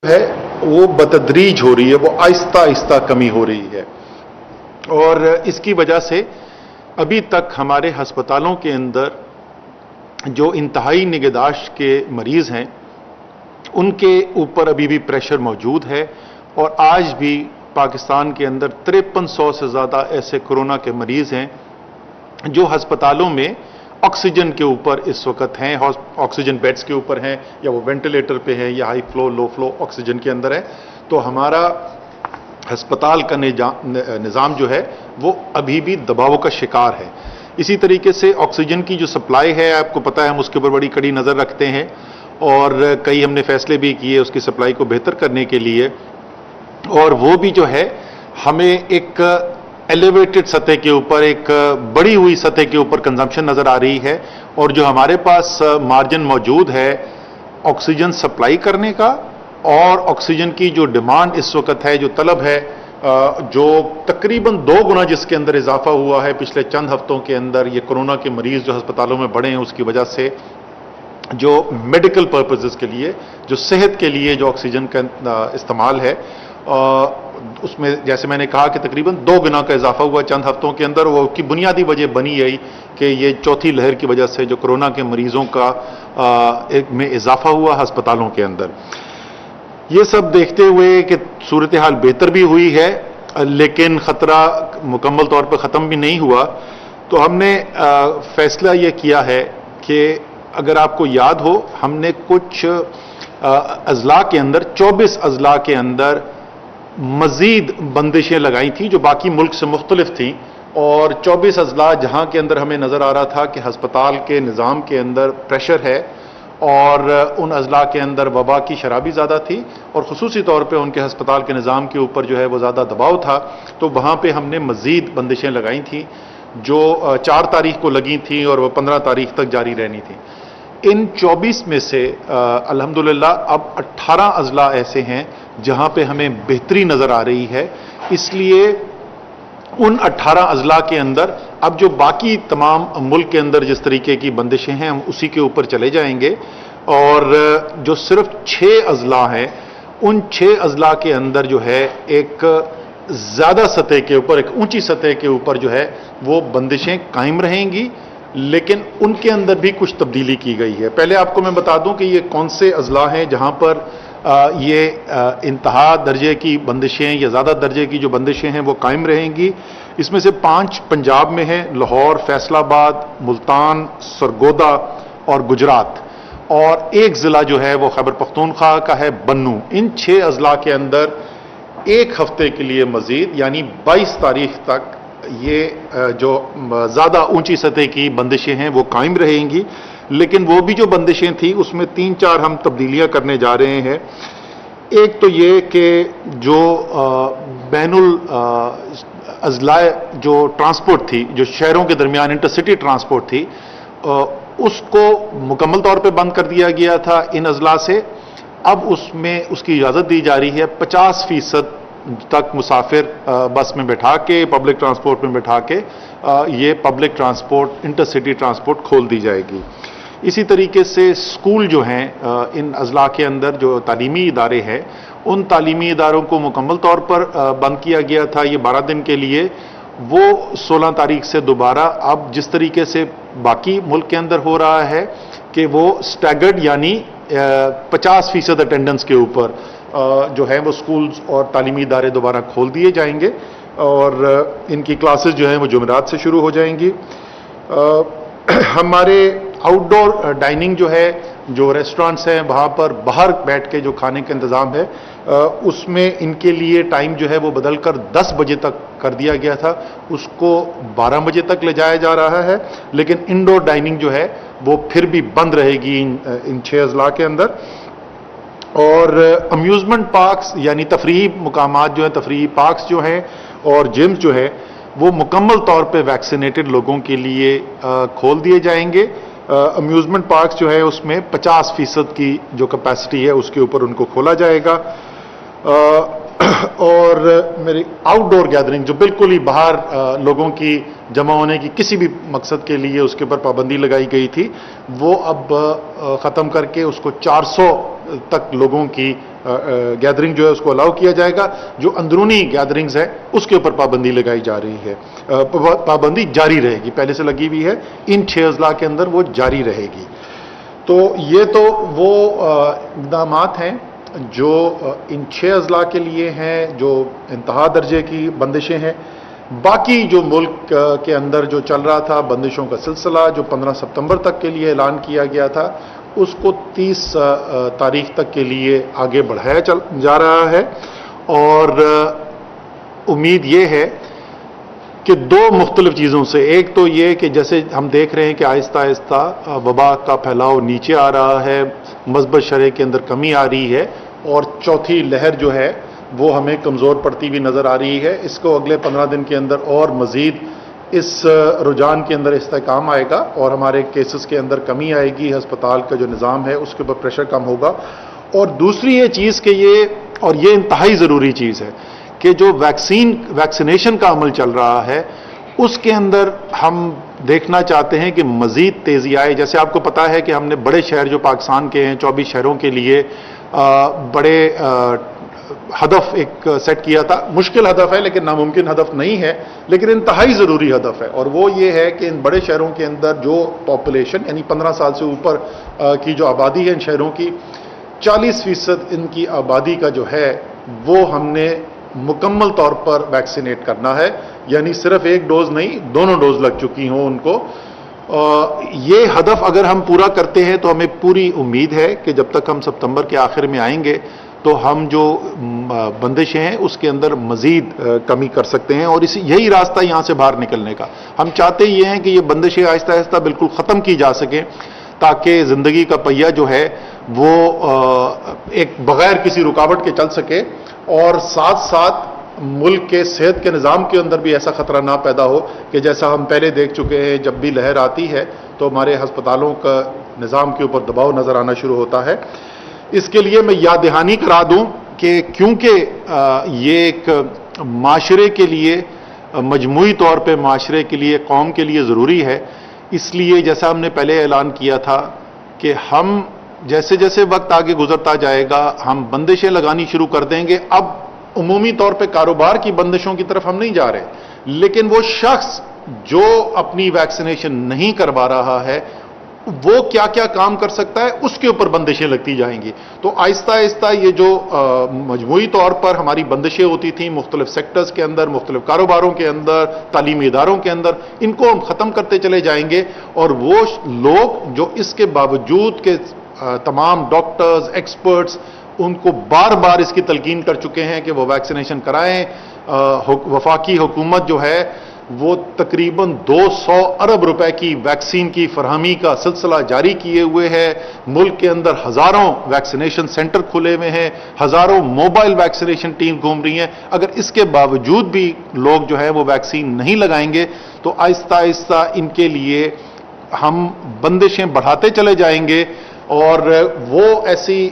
है वो बतदरीज हो रही है, वो आहिस्ता आहिस्ता कमी हो रही है। और इसकी वजह से अभी तक हमारे हस्पतालों के अंदर जो इंतहाई निगहदाश्त के मरीज हैं उनके ऊपर अभी भी प्रेशर मौजूद है। और आज भी पाकिस्तान के अंदर 5300 से ज़्यादा ऐसे कोरोना के मरीज हैं जो हस्पतालों में ऑक्सीजन के ऊपर इस वक्त हैं, ऑक्सीजन बेड्स के ऊपर हैं, या वो वेंटिलेटर पे हैं, या high flow low flow oxygen के अंदर है। तो हमारा हस्पताल का निज़ाम जो है वो अभी भी दबाव का शिकार है। इसी तरीके से ऑक्सीजन की जो सप्लाई है, आपको पता है हम उसके ऊपर बड़ी कड़ी नज़र रखते हैं और कई हमने फैसले भी किए उसकी सप्लाई को बेहतर करने के लिए। और वो भी जो है हमें एक एलिवेटेड सतह के ऊपर, एक बड़ी हुई सतह के ऊपर कंजम्पशन नजर आ रही है। और जो हमारे पास मार्जिन मौजूद है ऑक्सीजन सप्लाई करने का और ऑक्सीजन की जो डिमांड इस वक्त है, जो तलब है, जो तकरीबन 2 गुना जिसके अंदर इजाफा हुआ है पिछले चंद हफ्तों के अंदर, ये कोरोना के मरीज जो अस्पतालों में बढ़े हैं उसकी वजह से, जो मेडिकल पर्पसेस के लिए, जो सेहत के लिए जो ऑक्सीजन का इस्तेमाल है उसमें जैसे मैंने कहा कि तकरीबन 2 गुना का इजाफा हुआ चंद हफ्तों के अंदर। वो की बुनियादी वजह बनी यही कि ये चौथी लहर की वजह से जो कोरोना के मरीजों का में इजाफा हुआ अस्पतालों के अंदर। ये सब देखते हुए कि सूरत हाल बेहतर भी हुई है लेकिन खतरा मुकम्मल तौर पर ख़त्म भी नहीं हुआ, तो हमने फैसला ये किया है कि अगर आपको याद हो हमने कुछ अजला के अंदर 24 अजला के अंदर मजीद बंदिशें लगाई थी जो बाकी मुल्क से मुख्तलिफ थी। और 24 अजला जहां के अंदर हमें नजर आ रहा था कि हस्पताल के निज़ाम के अंदर प्रेशर है और उन अजला के अंदर वबा की शरह भी ज़्यादा थी और ख़ुसूसी तौर पे उनके हस्पताल के निज़ाम के ऊपर जो है वो ज़्यादा दबाव था, तो वहाँ पे हमने मज़ीद बंदिशें लगाई थी जो 4 तारीख को लगी थी और वह 15 तारीख तक जारी रहनी थी। इन 24 में से अल्हम्दुलिल्लाह अब 18 अजला ऐसे हैं जहाँ पे हमें बेहतरी नज़र आ रही है। इसलिए उन 18 अजला के अंदर अब जो बाकी तमाम मुल्क के अंदर जिस तरीके की बंदिशें हैं हम उसी के ऊपर चले जाएंगे। और जो सिर्फ 6 अजला हैं उन 6 अजला के अंदर जो है एक ज़्यादा सतह के ऊपर, एक ऊंची सतह के ऊपर जो है वो बंदिशें कायम रहेंगी, लेकिन उनके अंदर भी कुछ तब्दीली की गई है। पहले आपको मैं बता दूं कि ये कौन से अजला हैं जहां पर ये इंतहा दर्जे की बंदिशें या ज़्यादा दर्जे की जो बंदिशें हैं वो कायम रहेंगी। इसमें से 5 पंजाब में हैं, लाहौर, फैसलाबाद, मुल्तान, सरगोदा और गुजरात, और एक ज़िला जो है वो खैबर पख्तूनख्वा का है, बन्नू। इन 6 अजला के अंदर एक हफ्ते के लिए मजीद यानी 22 तारीख तक ये जो ज़्यादा ऊंची सतह की बंदिशें हैं वो कायम रहेंगी। लेकिन वो भी जो बंदिशें थी उसमें 3-4 हम तब्दीलियां करने जा रहे हैं। एक तो ये कि जो बैनुल अजलाए जो ट्रांसपोर्ट थी, जो शहरों के दरमियान इंटरसिटी ट्रांसपोर्ट थी, उसको मुकम्मल तौर पे बंद कर दिया गया था इन अजला से। अब उसमें उसकी इजाज़त दी जा रही है 50% तक मुसाफिर बस में बैठा के, पब्लिक ट्रांसपोर्ट में बैठा के ये पब्लिक ट्रांसपोर्ट, इंटरसिटी ट्रांसपोर्ट खोल दी जाएगी। इसी तरीके से स्कूल जो हैं इन अजला के अंदर जो तालीमी इदारे हैं उन तालीमी इदारों को मुकम्मल तौर पर बंद किया गया था ये 12 दिन के लिए। वो 16 तारीख से दोबारा अब जिस तरीके से बाकी मुल्क के अंदर हो रहा है कि वो स्टैगर्ड यानी 50% अटेंडेंस के ऊपर जो है वो स्कूल्स और तालीमी इदारे दोबारा खोल दिए जाएंगे और इनकी क्लासेस जो हैं वो जुमेरात से शुरू हो जाएंगी। हमारे आउटडोर डाइनिंग जो है, जो रेस्टोरेंट्स हैं वहाँ पर बाहर बैठ के जो खाने का इंतज़ाम है उसमें इनके लिए टाइम जो है वो बदल कर 10 बजे तक कर दिया गया था, उसको 12 बजे तक ले जाया जा रहा है। लेकिन इंडोर डाइनिंग जो है वो फिर भी बंद रहेगी इन 6 अजला के अंदर। और अम्यूज़मेंट पार्क्स यानी तफरीही मुकामात जो हैं, तफरीही पार्क्स जो हैं और जिम्स जो है वो मुकम्मल तौर पे वैक्सीनेटेड लोगों के लिए खोल दिए जाएंगे। अम्यूज़मेंट पार्क्स जो है उसमें 50% की जो कैपेसिटी है उसके ऊपर उनको खोला जाएगा। और मेरी आउटडोर गैदरिंग जो बिल्कुल ही बाहर लोगों की जमा होने की किसी भी मकसद के लिए उसके ऊपर पाबंदी लगाई गई थी, वो अब ख़त्म करके उसको 400 तक लोगों की गैदरिंग जो है उसको अलाउ किया जाएगा। जो अंदरूनी गैदरिंग्स है उसके ऊपर पाबंदी लगाई जा रही है, पाबंदी जारी रहेगी, पहले से लगी हुई है, इन 6 अजला के अंदर वो जारी रहेगी। तो ये तो वो इक़दामात हैं जो इन 6 अजला के लिए हैं, जो इंतहा दर्जे की बंदिशें हैं। बाकी जो मुल्क के अंदर जो चल रहा था बंदिशों का सिलसिला, जो 15 सितंबर तक के लिए ऐलान किया गया था, उसको 30 तारीख तक के लिए आगे बढ़ाया जा रहा है। और उम्मीद ये है कि 2 मुख्तलिफ चीज़ों से, एक तो ये कि जैसे हम देख रहे हैं कि आहिस्ता आहिस्ता वबा का फैलाव नीचे आ रहा है, मज़हब शरअ के अंदर कमी आ रही है, और चौथी लहर जो है वो हमें कमज़ोर पड़ती हुई नज़र आ रही है। इसको अगले 15 दिन के अंदर और मज़ीद इस रुझान के अंदर इस्तेहकाम आएगा और हमारे केसेस के अंदर कमी आएगी, हस्पताल का जो निज़ाम है उसके ऊपर प्रेशर कम होगा। और दूसरी ये चीज़ कि ये इंतहाई ज़रूरी चीज़ है कि जो वैक्सीनेशन का अमल चल रहा है उसके अंदर हम देखना चाहते हैं कि मज़ीद तेज़ी आए। जैसे आपको पता है कि हमने बड़े शहर जो पाकिस्तान के हैं 24 शहरों के लिए बड़े हदफ एक सेट किया था। मुश्किल हदफ है लेकिन नामुमकिन हदफ नहीं है, लेकिन इंतहाई ज़रूरी हदफ है। और वो ये है कि इन बड़े शहरों के अंदर जो पॉपुलेशन यानी 15 साल से ऊपर की जो आबादी है इन शहरों की, 40% इनकी आबादी का जो है वो हमने मुकम्मल तौर पर वैक्सीनेट करना है, यानी सिर्फ एक डोज नहीं, दोनों डोज लग चुकी हों उनको। ये हदफ अगर हम पूरा करते हैं तो हमें पूरी उम्मीद है कि जब तक हम सितंबर के आखिर में आएंगे तो हम जो बंदिशें हैं उसके अंदर मजीद कमी कर सकते हैं, और यही रास्ता यहां से बाहर निकलने का। हम चाहते ये हैं कि ये बंदिशें आहिस्ता आहिस्ता बिल्कुल ख़त्म की जा सकें ताकि ज़िंदगी का पहिया जो है वो एक बगैर किसी रुकावट के चल सके, और साथ साथ मुल्क के सेहत के निज़ाम के अंदर भी ऐसा खतरा ना पैदा हो कि जैसा हम पहले देख चुके हैं, जब भी लहर आती है तो हमारे हस्पतालों का निज़ाम के ऊपर दबाव नज़र आना शुरू होता है। इसके लिए मैं याद दहानी करा दूं कि क्योंकि ये एक माशरे के लिए, मजमूई तौर पे माशरे के लिए, कौम के लिए ज़रूरी है, इसलिए जैसा हमने पहले ऐलान किया था कि हम जैसे जैसे वक्त आगे गुजरता जाएगा हम बंदिशें लगानी शुरू कर देंगे। अब उमूमी तौर पे कारोबार की बंदिशों की तरफ हम नहीं जा रहे, लेकिन वो शख्स जो अपनी वैक्सीनेशन नहीं करवा रहा है वो क्या क्या काम कर सकता है उसके ऊपर बंदिशें लगती जाएंगी। तो आहिस्ता आहिस्ता ये जो मजमूई तौर पर हमारी बंदिशें होती थी मुख्तलिफ सेक्टर्स के अंदर, मुख्तलिफ कारोबारों के अंदर, तालीमी इदारों के अंदर, इनको हम ख़त्म करते चले जाएंगे। और वो लोग जो इसके बावजूद के तमाम डॉक्टर्स, एक्सपर्ट्स उनको बार बार इसकी तलकीन कर चुके हैं कि वो वैक्सीनेशन कराएं, वफाकी हुकूमत जो है वो तकरीबन 200 अरब रुपए की वैक्सीन की फरहमी का सिलसिला जारी किए हुए है। मुल्क के अंदर हजारों वैक्सीनेशन सेंटर खुले हुए हैं, हजारों मोबाइल वैक्सीनेशन टीम घूम रही हैं। अगर इसके बावजूद भी लोग जो है वो वैक्सीन नहीं लगाएंगे तो आहिस्ता आहिस्ता इनके लिए हम बंदिशें बढ़ाते चले जाएंगे, और वो ऐसी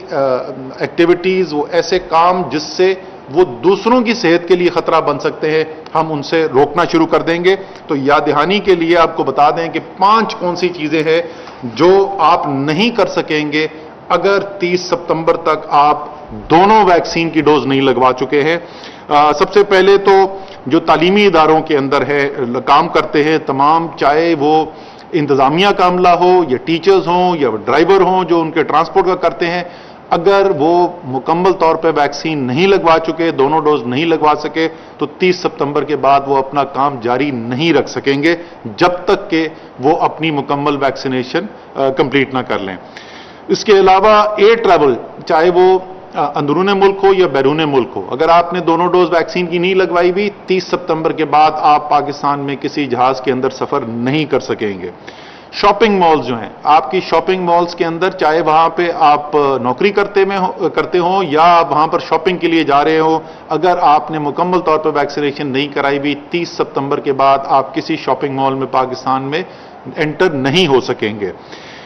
एक्टिविटीज, वो ऐसे काम जिससे वो दूसरों की सेहत के लिए खतरा बन सकते हैं, हम उनसे रोकना शुरू कर देंगे। तो याद दहानी के लिए आपको बता दें कि 5 कौन सी चीजें हैं जो आप नहीं कर सकेंगे अगर 30 सितंबर तक आप दोनों वैक्सीन की डोज नहीं लगवा चुके हैं। सबसे पहले तो जो तालीमी इदारों के अंदर है काम करते हैं तमाम, चाहे वो इंतजामिया का अमला हो या टीचर्स हों या ड्राइवर हों जो उनके ट्रांसपोर्ट का करते हैं, अगर वो मुकम्मल तौर पे वैक्सीन नहीं लगवा चुके, दोनों डोज नहीं लगवा सके, तो 30 सितंबर के बाद वो अपना काम जारी नहीं रख सकेंगे जब तक कि वो अपनी मुकम्मल वैक्सीनेशन कंप्लीट ना कर लें। इसके अलावा एयर ट्रैवल, चाहे वो अंदरूने मुल्क हो या बैरून मुल्क हो, अगर आपने दोनों डोज वैक्सीन की नहीं लगवाई भी, 30 सितंबर के बाद आप पाकिस्तान में किसी जहाज के अंदर सफर नहीं कर सकेंगे। शॉपिंग मॉल्स जो हैं, आपकी शॉपिंग मॉल्स के अंदर, चाहे वहां पे आप नौकरी करते हो या आप वहां पर शॉपिंग के लिए जा रहे हो, अगर आपने मुकम्मल तौर पर वैक्सीनेशन नहीं कराई भी, 30 सितंबर के बाद आप किसी शॉपिंग मॉल में पाकिस्तान में एंटर नहीं हो सकेंगे।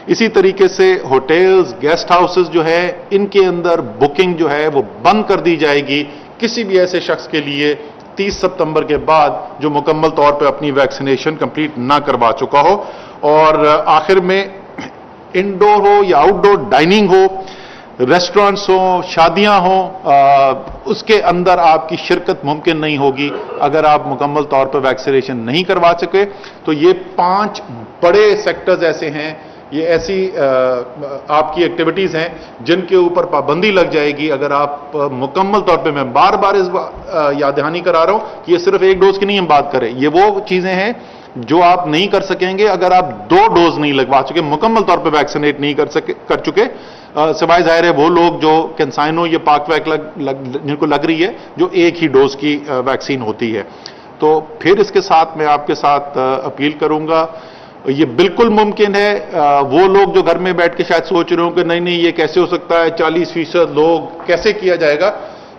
इसी तरीके से होटल्स, गेस्ट हाउसेस जो है, इनके अंदर बुकिंग जो है वो बंद कर दी जाएगी किसी भी ऐसे शख्स के लिए 30 सितंबर के बाद जो मुकम्मल तौर पर अपनी वैक्सीनेशन कंप्लीट ना करवा चुका हो। और आखिर में इंडोर हो या आउटडोर डाइनिंग हो, रेस्टोरेंट्स हों, शादियां हों, उसके अंदर आपकी शिरकत मुमकिन नहीं होगी अगर आप मुकम्मल तौर पर वैक्सीनेशन नहीं करवा सके। तो ये 5 बड़े सेक्टर्स ऐसे हैं, ये ऐसी आपकी एक्टिविटीज हैं जिनके ऊपर पाबंदी लग जाएगी अगर आप मुकम्मल तौर पे, मैं बार बार इस याद दहानी करा रहा हूं कि ये सिर्फ 1 डोज की नहीं हम बात करें, ये वो चीजें हैं जो आप नहीं कर सकेंगे अगर आप 2 डोज नहीं लगवा चुके, मुकम्मल तौर पे वैक्सीनेट नहीं कर चुके। सिवाय जाहिर है वो लोग जो कैंसाइनो या पाकवैक जिनको लग रही है, जो 1 ही डोज की वैक्सीन होती है। तो फिर इसके साथ मैं आपके साथ अपील करूंगा, ये बिल्कुल मुमकिन है। वो लोग जो घर में बैठ के शायद सोच रहे हो कि नहीं नहीं ये कैसे हो सकता है, 40% लोग कैसे किया जाएगा,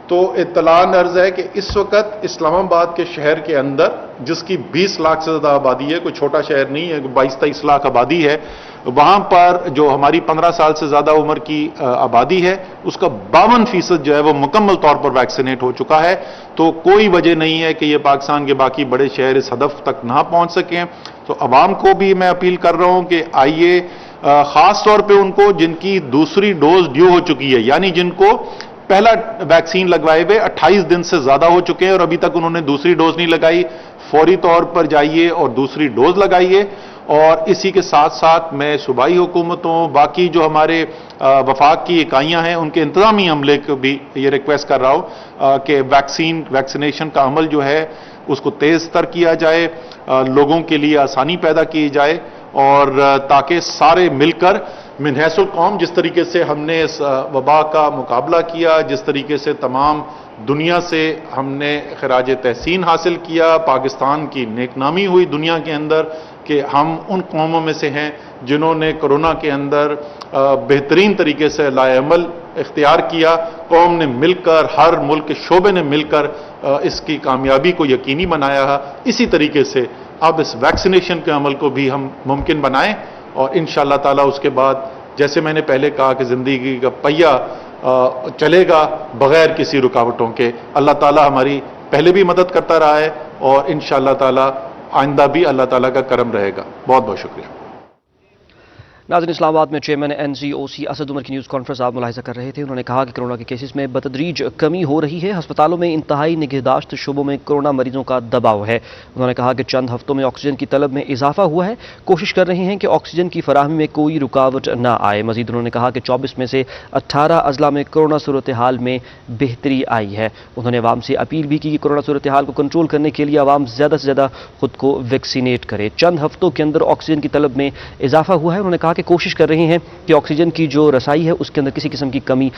तो इत्तलान अर्ज है कि इस वक्त इस्लामाबाद के शहर के अंदर, जिसकी 20 लाख से ज्यादा आबादी है, कोई छोटा शहर नहीं है, 22-23 लाख आबादी है, वहां पर जो हमारी 15 साल से ज्यादा उम्र की आबादी है, उसका 52% जो है वो मुकम्मल तौर पर वैक्सीनेट हो चुका है। तो कोई वजह नहीं है कि ये पाकिस्तान के बाकी बड़े शहर इस हदफ तक ना पहुंच सकें। तो अवाम को भी मैं अपील कर रहा हूं कि आइए, खास तौर पे उनको जिनकी दूसरी डोज ड्यू हो चुकी है, यानी जिनको पहला वैक्सीन लगवाए हुए 28 दिन से ज्यादा हो चुके हैं और अभी तक उन्होंने दूसरी डोज नहीं लगाई, फौरी तौर पर जाइए और दूसरी डोज लगाइए। और इसी के साथ साथ मैं सूबाई हुकूमतों, बाकी जो हमारे वफाक की इकाइयां हैं, उनके इंतजामी अमले को भी ये रिक्वेस्ट कर रहा हूं कि वैक्सीनेशन का अमल जो है उसको तेज तर किया जाए, लोगों के लिए आसानी पैदा की जाए, और ताकि सारे मिलकर मिनहसुल कौम, जिस तरीके से हमने इस वबा का मुकाबला किया, जिस तरीके से तमाम दुनिया से हमने खराज तहसीन हासिल किया, पाकिस्तान की नेकनामी हुई दुनिया के अंदर कि हम उन कौमों में से हैं जिन्होंने कोरोना के अंदर बेहतरीन तरीके से लाएअमल इख्तियार किया। कौम ने मिलकर, हर मुल्क के शोबे ने मिलकर इसकी कामयाबी को यकीनी बनाया है। इसी तरीके से अब इस वैक्सीनेशन के अमल को भी हम मुमकिन बनाएं और इंशाअल्लाह ताला उसके बाद, जैसे मैंने पहले कहा कि जिंदगी का पहिया चलेगा बगैर किसी रुकावटों के। अल्लाह ताला हमारी पहले भी मदद करता रहा है और इंशाअल्लाह ताला आइंदा भी अल्लाह ताला का करम रहेगा। बहुत बहुत शुक्रिया। नाज़रीन, इस्लामाबाद में चेयरमैन NCOC असद उमर की न्यूज़ कॉन्फ्रेंस आप मुलाहिज़ा कर रहे थे। उन्होंने कहा कि कोरोना के केसेस में बतदरीज कमी हो रही है, अस्पतालों में इंतहाई निगहदाश्त शुबों में कोरोना मरीजों का दबाव है। उन्होंने कहा कि चंद हफ्तों में ऑक्सीजन की तलब में इजाफा हुआ है, कोशिश कर रहे हैं कि ऑक्सीजन की फराहमी में कोई रुकावट न आए। मजीद उन्होंने कहा कि 24 में से 18 अजला में कोरोना सूरत हाल में बेहतरी आई है। उन्होंने अवाम से अपील भी की कि कोरोना सूरत हाल को कंट्रोल करने के लिए अवाम ज़्यादा से ज़्यादा खुद को वैक्सीनेट करे। चंद हफ्तों के अंदर ऑक्सीजन की तलब में इजाफा हुआ है। उन्होंने कहा कि कोशिश कर रहे हैं कि ऑक्सीजन की जो रसाई है उसके अंदर किसी किस्म की कमी